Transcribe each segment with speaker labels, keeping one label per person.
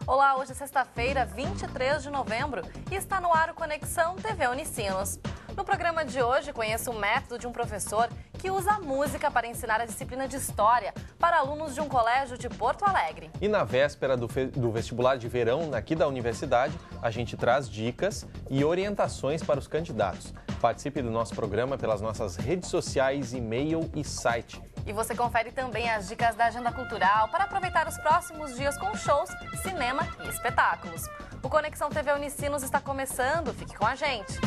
Speaker 1: Olá, hoje é sexta-feira, 23 de novembro e está no ar o Conexão TV Unicinos. No programa de hoje, conheça o método de um professor que usa a música para ensinar a disciplina de História para alunos de um colégio de Porto Alegre.
Speaker 2: E na véspera do vestibular de verão aqui da universidade, a gente traz dicas e orientações para os candidatos. Participe do nosso programa pelas nossas redes sociais, e-mail e site.
Speaker 1: E você confere também as dicas da agenda cultural para aproveitar os próximos dias com shows, cinema e espetáculos. O Conexão TV Unicinos está começando, fique com a gente!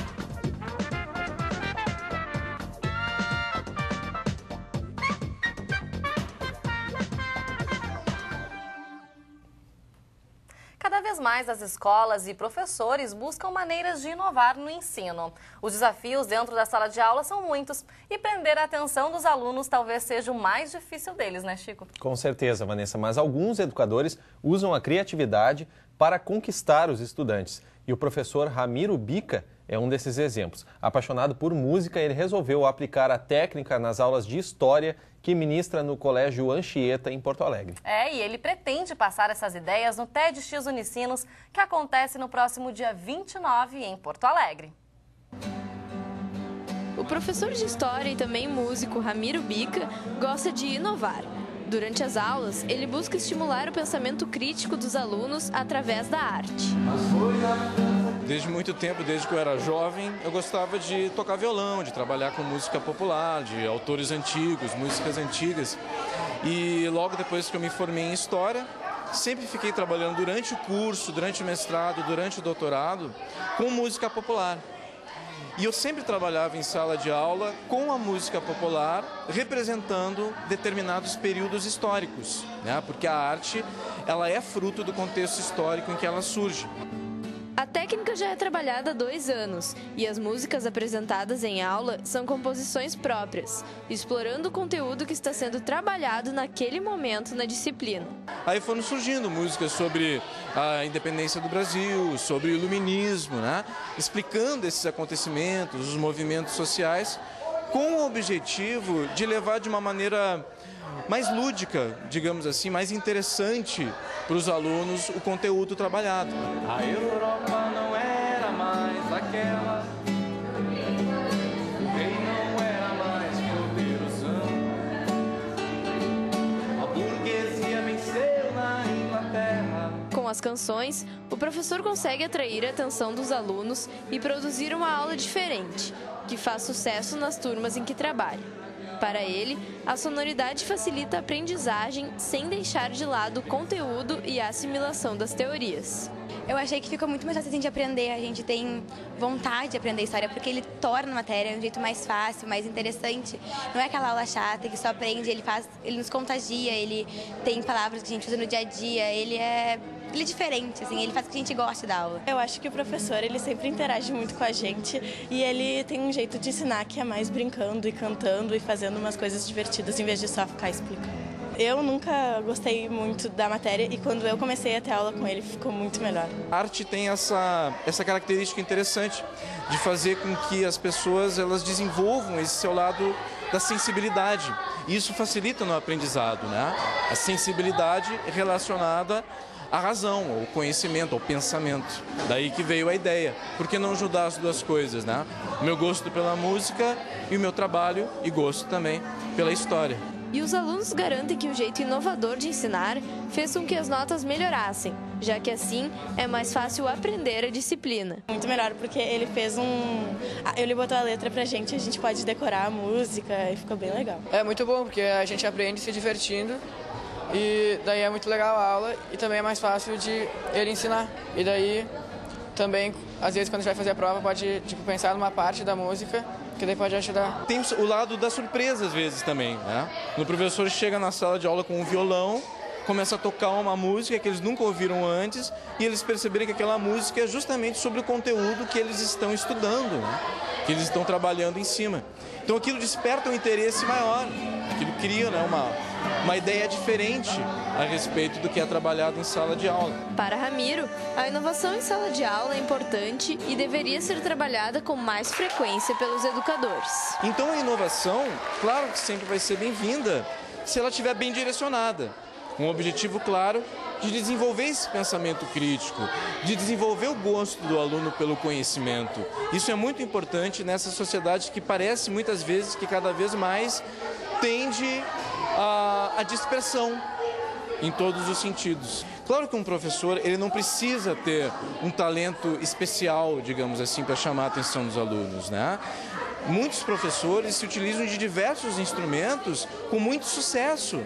Speaker 1: Cada vez mais as escolas e professores buscam maneiras de inovar no ensino. Os desafios dentro da sala de aula são muitos e prender a atenção dos alunos talvez seja o mais difícil deles, né, Chico?
Speaker 2: Com certeza, Vanessa, mas alguns educadores usam a criatividade para conquistar os estudantes. E o professor Ramiro Bica é um desses exemplos. Apaixonado por música, ele resolveu aplicar a técnica nas aulas de História que ministra no Colégio Anchieta, em Porto Alegre.
Speaker 1: E ele pretende passar essas ideias no TEDx Unicinos, que acontece no próximo dia 29 em Porto Alegre.
Speaker 3: O professor de História e também músico Ramiro Bica gosta de inovar. Durante as aulas, ele busca estimular o pensamento crítico dos alunos através da arte.
Speaker 4: Desde muito tempo, desde que eu era jovem, eu gostava de tocar violão, de trabalhar com música popular, de autores antigos, músicas antigas. E logo depois que eu me formei em História, sempre fiquei trabalhando durante o curso, durante o mestrado, durante o doutorado, com música popular. E eu sempre trabalhava em sala de aula com a música popular, representando determinados períodos históricos, né? Porque a arte, ela é fruto do contexto histórico em que ela surge.
Speaker 3: A técnica já é trabalhada há 2 anos e as músicas apresentadas em aula são composições próprias, explorando o conteúdo que está sendo trabalhado naquele momento na disciplina.
Speaker 4: Aí foram surgindo músicas sobre a independência do Brasil, sobre o iluminismo, né? Explicando esses acontecimentos, os movimentos sociais, com o objetivo de levar de uma maneira mais lúdica, digamos assim, mais interessante para os alunos o conteúdo trabalhado. A Europa não era mais aquela, o rei não era mais poderosão, a burguesia venceu na Inglaterra.
Speaker 3: Com as canções, o professor consegue atrair a atenção dos alunos e produzir uma aula diferente, que faz sucesso nas turmas em que trabalha. Para ele, a sonoridade facilita a aprendizagem sem deixar de lado o conteúdo e a assimilação das teorias.
Speaker 5: Eu achei que ficou muito mais fácil de aprender, a gente tem vontade de aprender história, porque ele torna a matéria de um jeito mais fácil, mais interessante. Não é aquela aula chata que só aprende, ele nos contagia, ele tem palavras que a gente usa no dia a dia, ele é diferente, assim, ele faz com que a gente goste da aula.
Speaker 6: Eu acho que o professor, ele sempre interage muito com a gente e ele tem um jeito de ensinar que é mais brincando e cantando e fazendo umas coisas divertidas em vez de só ficar explicando. Eu nunca gostei muito da matéria e quando eu comecei a ter aula com ele ficou muito melhor.
Speaker 4: A arte tem essa característica interessante de fazer com que as pessoas elas desenvolvam esse seu lado da sensibilidade. E isso facilita no aprendizado, né? A sensibilidade relacionada à razão, ao conhecimento, ao pensamento. Daí que veio a ideia. Por que não juntar as duas coisas, né? O meu gosto pela música e o meu trabalho e gosto também pela história.
Speaker 3: E os alunos garantem que o jeito inovador de ensinar fez com que as notas melhorassem, já que assim é mais fácil aprender a disciplina.
Speaker 6: Muito melhor porque ele fez ele botou a letra pra gente, a gente pode decorar a música e ficou bem legal.
Speaker 7: É muito bom porque a gente aprende se divertindo e daí é muito legal a aula e também é mais fácil de ele ensinar. E daí também, às vezes quando a gente vai fazer a prova, pode pensar numa parte da música que daí pode ajudar.
Speaker 4: Tem o lado da surpresa às vezes também, né? O professor chega na sala de aula com um violão, começa a tocar uma música que eles nunca ouviram antes e eles perceberem que aquela música é justamente sobre o conteúdo que eles estão estudando, né? Que eles estão trabalhando em cima. Então aquilo desperta um interesse maior, aquilo cria, né, uma ideia diferente a respeito do que é trabalhado em sala de aula.
Speaker 3: Para Ramiro, a inovação em sala de aula é importante e deveria ser trabalhada com mais frequência pelos educadores.
Speaker 4: Então a inovação, claro que sempre vai ser bem-vinda se ela estiver bem direcionada, com um objetivo claro de desenvolver esse pensamento crítico, de desenvolver o gosto do aluno pelo conhecimento. Isso é muito importante nessa sociedade que parece muitas vezes que cada vez mais tende à dispersão em todos os sentidos. Claro que um professor, ele não precisa ter um talento especial, digamos assim, para chamar a atenção dos alunos, né? Muitos professores se utilizam de diversos instrumentos com muito sucesso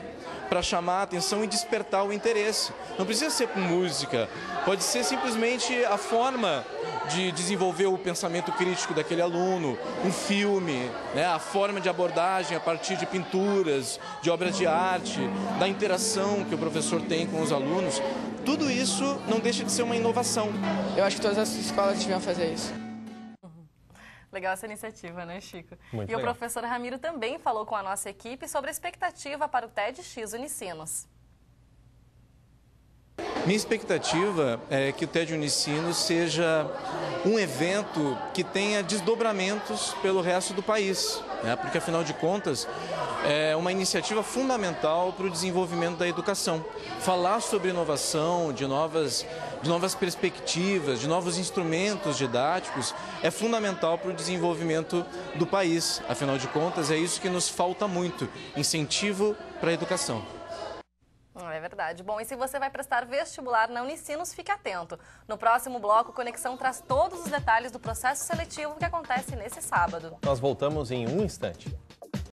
Speaker 4: para chamar a atenção e despertar o interesse. Não precisa ser com música, pode ser simplesmente a forma de desenvolver o pensamento crítico daquele aluno, um filme, né? A forma de abordagem a partir de pinturas, de obras de arte, da interação que o professor tem com os alunos. Tudo isso não deixa de ser uma inovação.
Speaker 7: Eu acho que todas as escolas deviam fazer isso.
Speaker 1: Legal essa iniciativa, né, Chico?
Speaker 2: Muito
Speaker 1: e
Speaker 2: legal.
Speaker 1: o professor Ramiro também falou com a nossa equipe sobre a expectativa para o TEDx Unicinos.
Speaker 4: Minha expectativa é que o TED Unicinos seja um evento que tenha desdobramentos pelo resto do país, né? Porque, afinal de contas, é uma iniciativa fundamental para o desenvolvimento da educação. Falar sobre inovação, de novas perspectivas, de novos instrumentos didáticos, é fundamental para o desenvolvimento do país. Afinal de contas, é isso que nos falta muito, incentivo para a educação.
Speaker 1: É verdade. Bom, e se você vai prestar vestibular na Unicinos, fique atento. No próximo bloco, Conexão traz todos os detalhes do processo seletivo que acontece nesse sábado.
Speaker 2: Nós voltamos em um instante.